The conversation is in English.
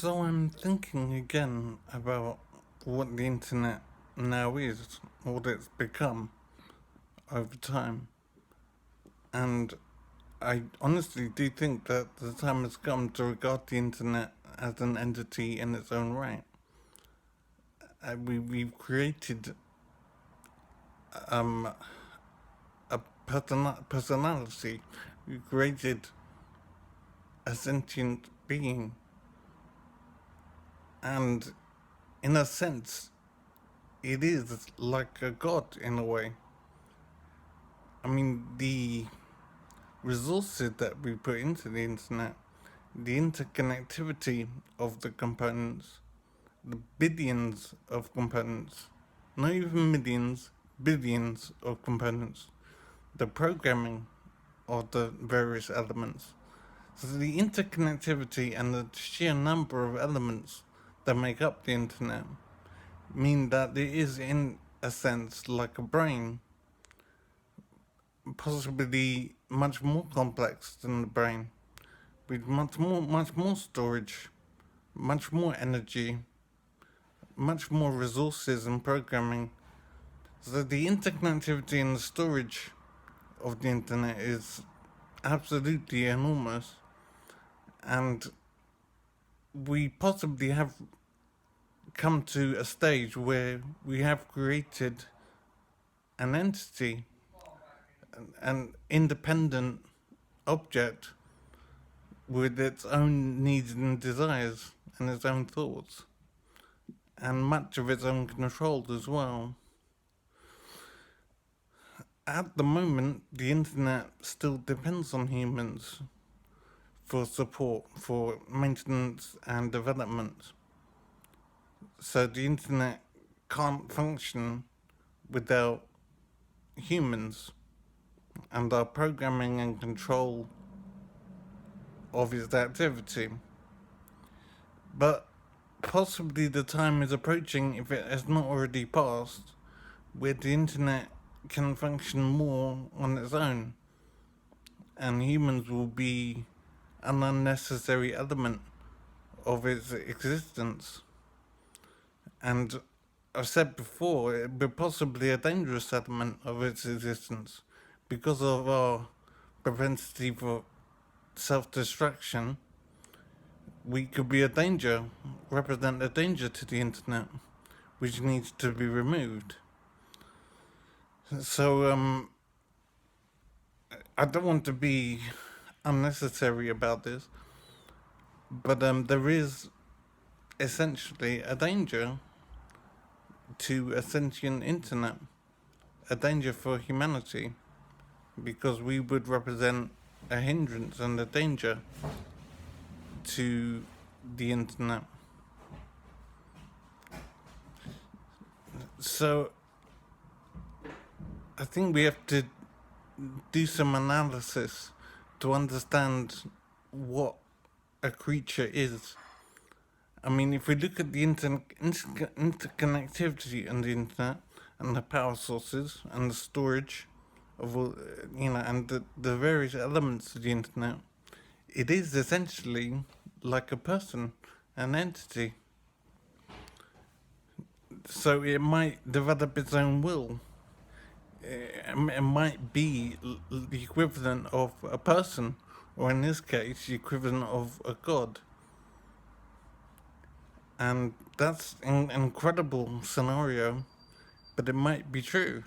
So I'm thinking again about what the internet now is, what it's become over time. And I honestly do think that the time has come to regard the internet as an entity in its own right. We've created um, a personality, we've created a sentient being, and in a sense, it is like a god in a way. I mean, the resources that we put into the internet, the interconnectivity of the components, the billions of components, not even millions, billions of components, the programming of the various elements. So the interconnectivity and the sheer number of elements that make up the internet mean that it is, in a sense, like a brain, possibly much more complex than the brain, with much more storage, much more energy, much more resources and programming. So the interconnectivity and the storage of the internet is absolutely enormous, and we possibly have come to a stage where we have created an entity, an independent object with its own needs and desires and its own thoughts, and much of its own control as well. At the moment, the internet still depends on humans for support, for maintenance and development. So the internet can't function without humans and our programming and control of its activity. But possibly the time is approaching, if it has not already passed, where the internet can function more on its own, and humans will be an unnecessary element of its existence. And I've said before, it would possibly a dangerous element of its existence because of our propensity for self-destruction. We could be a danger, represent a danger to the internet, which needs to be removed. So, I don't want to be unnecessary about this, but there is essentially a danger to a sentient internet, a danger for humanity, because we would represent a hindrance and a danger to the internet. So I think we have to do some analysis to understand what a creature is. I mean, if we look at the interconnectivity on the internet and the power sources and the storage of all, and the various elements of the internet, it is essentially like a person, an entity. So it might develop its own will. It might be the equivalent of a person, or in this case, the equivalent of a god. And that's an incredible scenario, but it might be true.